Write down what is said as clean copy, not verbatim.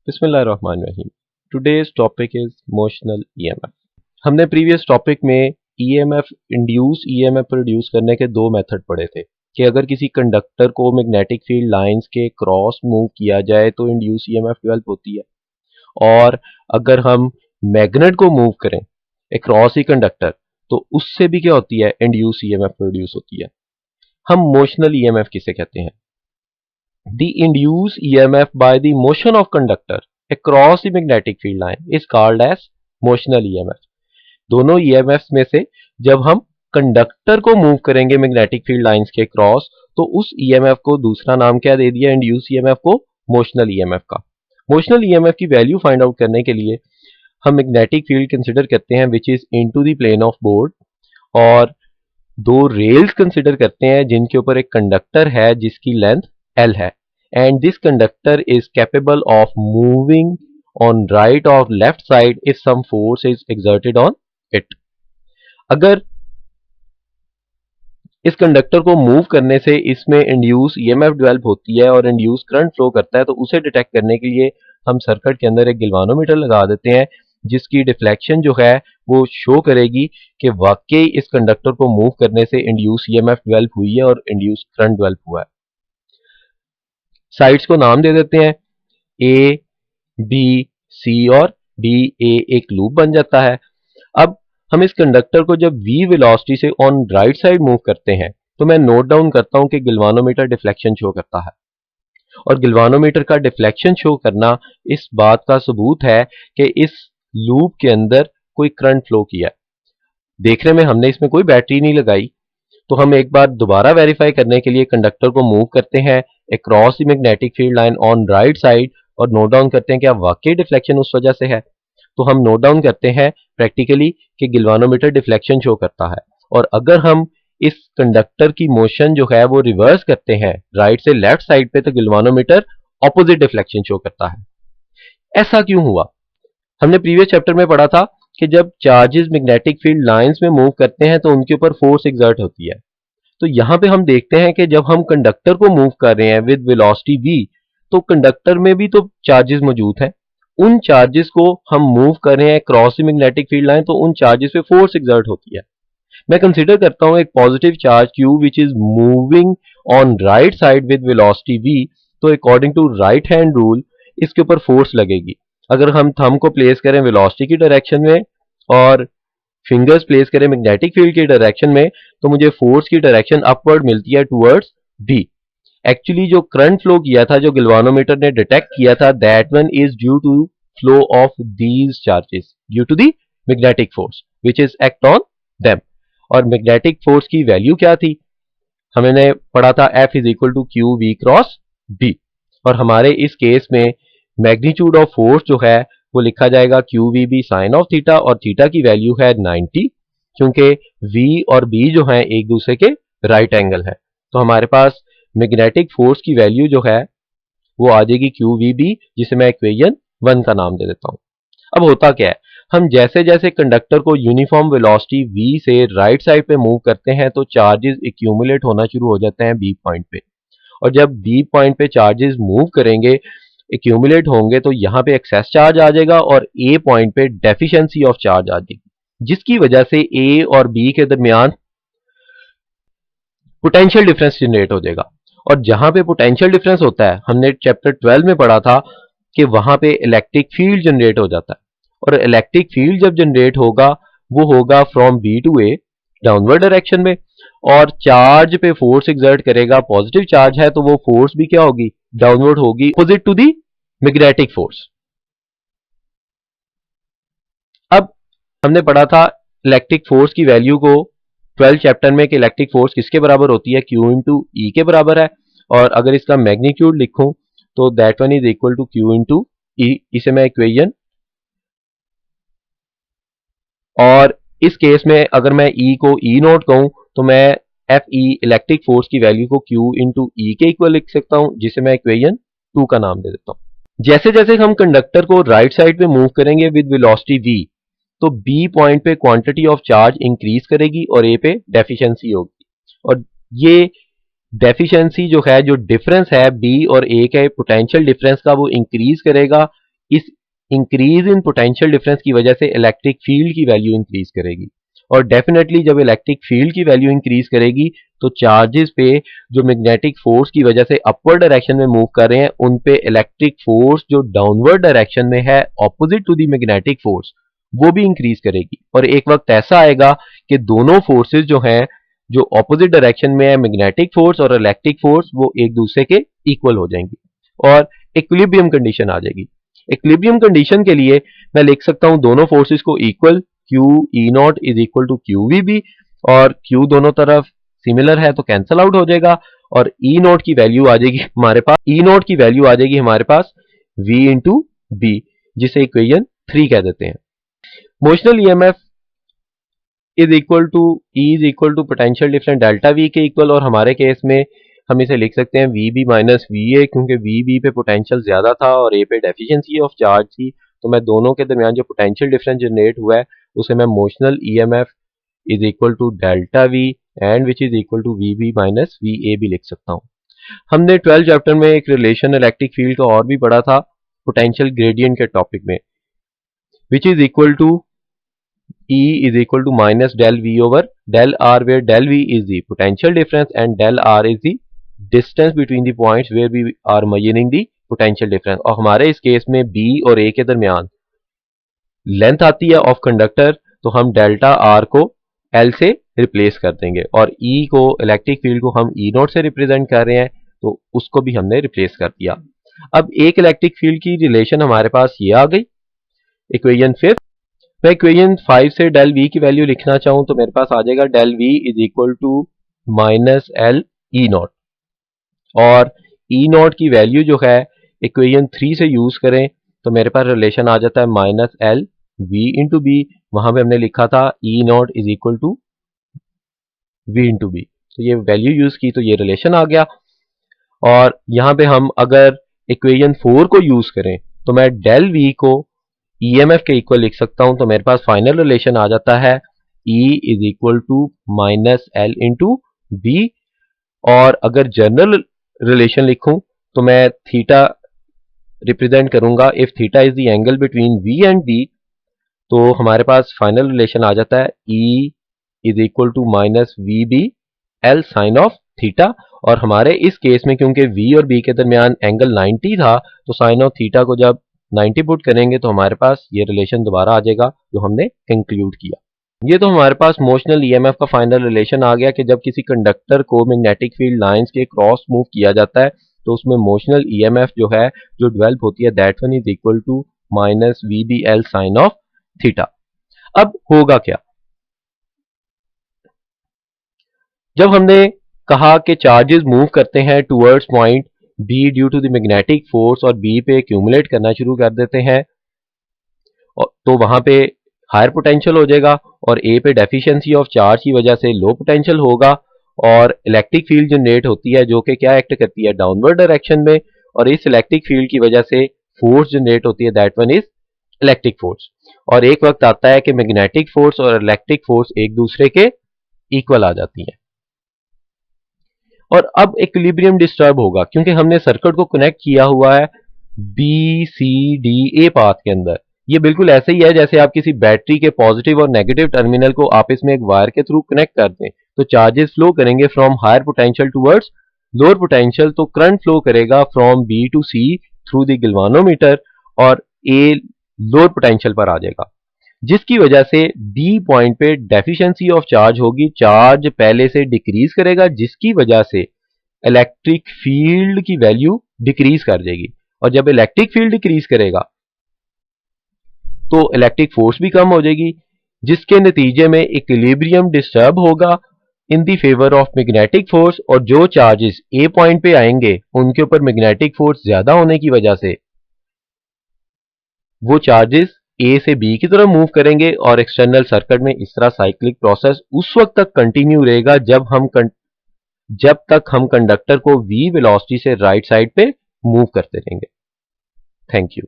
बिस्मिल्लाहिर्रहमानिर्रहीम। Today's topic is motional EMF. हमने previous topic में ईएमएफ ईएमएफ प्रोड्यूस करने के दो मेथड पढ़े थे कि अगर किसी कंडक्टर को मैग्नेटिक फील्ड लाइंस के क्रॉस मूव किया जाए तो इंड्यूस ईएमएफ डेवलप होती है, और अगर हम मैग्नेट को मूव करें अक्रॉस ही कंडक्टर तो उससे भी क्या होती है, इंड्यूस ईएमएफ प्रोड्यूस होती है। हम मोशनल ईएमएफ किसे कहते हैं? The induced EMF by the motion of conductor across the magnetic field line is called as motional EMF। दोनों EMFs में से जब हम कंडक्टर को मूव करेंगे मैग्नेटिक फील्ड लाइंस के क्रॉस तो उस EMF को दूसरा नाम क्या दे दिया, इंड्यूस EMF को मोशनल EMF का। मोशनल EMF की वैल्यू फाइंड आउट करने के लिए हम मैग्नेटिक फील्ड कंसिडर करते हैं which is into the plane of board, और दो रेल्स कंसिडर करते हैं जिनके ऊपर एक कंडक्टर है जिसकी लेंथ L है, and this conductor is capable of moving on right or left side if some force is exerted on it। अगर इस कंडक्टर को मूव करने से इसमें इंड्यूस ईएमएफ डेवलप होती है और इंड्यूस करंट फ्लो करता है तो उसे डिटेक्ट करने के लिए हम सर्किट के अंदर एक गैल्वानोमीटर लगा देते हैं जिसकी डिफ्लेक्शन जो है वो शो करेगी कि वाकई इस कंडक्टर को मूव करने से इंड्यूस ईएमएफ डेवलप हुई है और इंड्यूस करंट डेवलप हुआ है। साइड्स को नाम दे देते हैं ए, बी, सी और डी। ए एक लूप बन जाता है। अब हम इस कंडक्टर को जब v वेलोसिटी से ऑन राइट साइड मूव करते हैं तो मैं नोट डाउन करता हूं कि गैल्वानोमीटर डिफ्लेक्शन शो करता है, और गैल्वानोमीटर का डिफ्लेक्शन शो करना इस बात का सबूत है कि इस लूप के अंदर कोई करंट फ्लो किया है। देखने में हमने इसमें कोई बैटरी नहीं लगाई, तो हम एक बार दोबारा वेरीफाई करने के लिए कंडक्टर को मूव करते हैं across the magnetic field line on right side और नोट डाउन करते हैं कि वाकई डिफ्लेक्शन उस वजह से है। तो हम नोट डाउन करते हैं प्रैक्टिकली कि गैल्वानोमीटर डिफ्लेक्शन शो करता है, और अगर हम इस कंडक्टर की मोशन जो है वो रिवर्स करते हैं राइट से लेफ्ट साइड पे तो गैल्वानोमीटर ऑपोजिट डिफ्लेक्शन शो करता है। ऐसा क्यों हुआ? हमने प्रीवियस चैप्टर में पढ़ा था कि जब चार्जेस मैग्नेटिक फील्ड लाइंस में मूव करते हैं तो उनके ऊपर फोर्स एक्सर्ट होती है। तो यहां पे हम देखते हैं कि जब हम कंडक्टर को मूव कर रहे हैं विद वेलोसिटी v तो कंडक्टर में भी तो चार्जेस मौजूद हैं। उन चार्जेस को हम मूव कर रहे हैं क्रॉस मैग्नेटिक फील्ड लाइन तो उन चार्जेस पे फोर्स एक्सर्ट होती है। मैं कंसीडर करता हूं एक positive charge q which is moving on right side with velocity v, तो according to right hand rule इसके ऊपर फोर्स लगेगी। अगर हम थंब को प्लेस करें वेलोसिटी की डायरेक्शन में और फिंगर्स प्लेस करें मैग्नेटिक फील्ड की डायरेक्शन में तो मुझे फोर्स की डायरेक्शन अपवर्ड मिलती है टुवर्ड्स v। एक्चुअली जो करंट फ्लो किया था, जो गैल्वानोमीटर ने डिटेक्ट किया था, that one is due to flow of these charges due to the magnetic force which is act on them. और मैग्नेटिक फोर्स की वैल्यू क्या थी? हमने पढ़ा था F is equal to Q V cross B, और हमारे इस केस में मैग्नीट्यूड ऑफ फोर्स जो है वो लिखा जाएगा Q V B sine of theta, और थीटा की वैल्यू है 90 क्योंकि v और b जो है एक दूसरे के राइट एंगल है। तो हमारे पास मैग्नेटिक फोर्स की वैल्यू जो है वो आ जाएगी क्यू वी बी, जिसे मैं इक्वेशन 1 का नाम दे देता हूं। अब होता क्या है, हम जैसे जैसे कंडक्टर को यूनिफॉर्म वेलोसिटी v से राइट साइड पे मूव करते हैं तो चार्जेस एक्यूमुलेट होना शुरू हो जाते हैं b पॉइंट पे, और जब b पॉइंट पे चार्जेस मूव करेंगे एक्यूमुलेट होंगे तो यहाँ पे एक्सेस चार्ज आ जाएगा और a पॉइंट पे डेफिशिएंसी ऑफ चार्ज आ जाएगी, जिसकी वजह से a और b के दरमियान पोटेंशियल डिफरेंस जनरेट हो जाएगा। और जहां पे पोटेंशियल डिफरेंस होता है, हमने चैप्टर 12 में पढ़ा था कि वहां पे इलेक्ट्रिक फील्ड जनरेट हो जाता है, और इलेक्ट्रिक फील्ड जब जनरेट होगा वो होगा from B to A downward direction में, और चार्ज पे फोर्स एक्सर्ट करेगा। पॉजिटिव चार्ज है तो वो फोर्स भी क्या होगी, डाउनवर्ड होगी, opposite to the magnetic force. अब हमने पढ़ा था इलेक्ट्रिक फोर्स की वैल्यू को 12 चैप्टर में कि इलेक्ट्रिक फोर्स किसके बराबर होती है, Q इंटू ई के बराबर है, और अगर इसका मैग्नीट्यूड लिखूं तो that one is equal to Q into E. इसे मैं इक्वेशन, और इस केस में अगर मैं E को E नोट कहूं तो मैं एफ ई इलेक्ट्रिक फोर्स की वैल्यू को Q इंटू ई के इक्वल लिख सकता हूं, जिसे मैं इक्वेशन 2 का नाम दे देता हूं। जैसे जैसे हम कंडक्टर को राइट साइड पे मूव करेंगे विद वेलोसिटी v तो B पॉइंट पे क्वांटिटी ऑफ चार्ज इंक्रीज करेगी और A पे डेफिशिएंसी होगी, और ये डेफिशिएंसी जो है, जो डिफरेंस है B और A के पोटेंशियल डिफरेंस का, वो इंक्रीज करेगा इस इंक्रीज इन पोटेंशियल डिफरेंस की वजह से इलेक्ट्रिक फील्ड की वैल्यू इंक्रीज करेगी। और डेफिनेटली जब इलेक्ट्रिक फील्ड की वैल्यू इंक्रीज करेगी तो चार्जेस पे जो मैग्नेटिक फोर्स की वजह से अपवर्ड डायरेक्शन में मूव कर रहे हैं उन पे इलेक्ट्रिक फोर्स जो डाउनवर्ड डायरेक्शन में है opposite to the magnetic force वो भी इंक्रीज करेगी। और एक वक्त ऐसा आएगा कि दोनों फोर्सेस जो हैं जो ऑपोजिट डायरेक्शन में है मैग्नेटिक फोर्स और इलेक्ट्रिक फोर्स वो एक दूसरे के इक्वल हो जाएंगी और इक्विलिब्रियम कंडीशन आ जाएगी। इक्विलिब्रियम कंडीशन के लिए मैं लिख सकता हूं दोनों फोर्सेस को equal, Q E not is equal to Q V B, और क्यू दोनों तरफ सिमिलर है तो कैंसल आउट हो जाएगा और ई नॉट की वैल्यू आ जाएगी हमारे पास, ई नॉट की वैल्यू आ जाएगी हमारे पास v इंटू बी, जिसे इक्वेशन 3 कह देते हैं। Motional EMF is equal to potential difference delta V के इक्वल, और हमारे केस में हम इसे लिख सकते हैं V B minus V A, क्योंकि वी बी पे पोटेंशियल ज्यादा था और ए पे डेफिशिएंसी ऑफ चार्ज थी, तो मैं दोनों के दरमियान जो पोटेंशियल डिफरेंस जनरेट हुआ है उसे मैं motional EMF is equal to delta V and which is equal to V B minus V A भी लिख सकता हूँ। हमने 12 चैप्टर में एक रिलेशन इलेक्ट्रिक फील्ड का और भी पढ़ा था पोटेंशियल ग्रेडियंट के टॉपिक में, which is equal to E is equal to minus del V over del R, where del V is the potential difference and del R is the distance between the points where we are measuring the potential difference। और हमारे इस case में B और A के दरमियान length आती है of conductor, तो हम डेल्टा R को L से रिप्लेस कर देंगे और E को इलेक्ट्रिक फील्ड को हम E नॉट से रिप्रेजेंट कर रहे हैं तो उसको भी हमने रिप्लेस कर दिया। अब एक इलेक्ट्रिक फील्ड की रिलेशन हमारे पास ये आ गई। इक्वेशन 5, मैं इक्वेशन 5 से डेल वी की वैल्यू लिखना चाहूं तो मेरे पास आ जाएगा del V is equal to minus L E not, और ई नॉट की वैल्यू जो है इक्वेशन 3 से यूज करें तो मेरे पास रिलेशन आ जाता है minus L V into B, वहां पे हमने लिखा था E not is equal to V into B, तो ये वैल्यू यूज की तो ये रिलेशन आ गया। और यहां पे हम अगर इक्वेशन 4 को यूज करें तो मैं डेल वी को ईएमएफ के इक्वल लिख सकता हूं, तो मेरे पास फाइनल रिलेशन आ जाता है E is equal to minus L into B. और अगर जनरल रिलेशन लिखूं तो मैं थीटा रिप्रेजेंट करूंगा, if theta is the angle between V and B, तो हमारे पास फाइनल रिलेशन आ जाता है E is equal to minus V B L sine of theta. और हमारे इस केस में क्योंकि V और B के दरमियान एंगल 90 था तो साइन ऑफ थीटा को जब 90 पुट करेंगे तो हमारे पास ये रिलेशन दोबारा आ जाएगा जो हमने कंक्लूड किया। ये तो हमारे पास मोशनल ईएमएफ का फाइनल रिलेशन आ गया कि जब किसी कंडक्टर को मैग्नेटिक फील्ड लाइंस के क्रॉस मूव किया जाता है तो उसमें मोशनल ईएमएफ जो है जो डेवलप होती है that one is equal to minus V B L sine of theta. अब होगा क्या, जब हमने कहा कि चार्जेस मूव करते हैं towards point B due to the magnetic force और B पे एक्यूमुलेट करना शुरू कर देते हैं तो वहां पे हायर पोटेंशियल हो जाएगा और A पे डेफिशिएंसी ऑफ चार्ज की वजह से लो पोटेंशियल होगा और इलेक्ट्रिक फील्ड जनरेट होती है जो कि क्या एक्ट करती है डाउनवर्ड डायरेक्शन में, और इस इलेक्ट्रिक फील्ड की वजह से फोर्स जनरेट होती है that one is electric force. और एक वक्त आता है कि मैग्नेटिक फोर्स और इलेक्ट्रिक फोर्स एक दूसरे के इक्वल आ जाती हैं और अब इक्विलिब्रियम डिस्टर्ब होगा क्योंकि हमने सर्किट को कनेक्ट किया हुआ है B C D A path के अंदर। ये बिल्कुल ऐसे ही है जैसे आप किसी बैटरी के पॉजिटिव और नेगेटिव टर्मिनल को आपस में एक वायर के थ्रू कनेक्ट कर दें तो चार्जेस फ्लो करेंगे from higher potential towards lower potential, तो करंट फ्लो करेगा from B to C through the galvanometer और ए लोअर पोटेंशियल पर आ जाएगा जिसकी वजह से बी पॉइंट पे डेफिशिएंसी ऑफ चार्ज होगी, चार्ज पहले से डिक्रीज करेगा जिसकी वजह से इलेक्ट्रिक फील्ड की वैल्यू डिक्रीज कर जाएगी और जब इलेक्ट्रिक फील्ड डिक्रीज करेगा तो इलेक्ट्रिक फोर्स भी कम हो जाएगी जिसके नतीजे में इक्विलिब्रियम डिस्टर्ब होगा इन दी फेवर ऑफ मैग्नेटिक फोर्स और जो चार्जेस ए पॉइंट पे आएंगे उनके ऊपर मैग्नेटिक फोर्स ज्यादा होने की वजह से वो चार्जेस ए से बी की तरफ मूव करेंगे और एक्सटर्नल सर्किट में इस तरह साइक्लिक प्रोसेस उस वक्त तक कंटिन्यू रहेगा जब तक हम कंडक्टर को v वेलोसिटी से राइट साइड पे मूव करते रहेंगे। Thank you.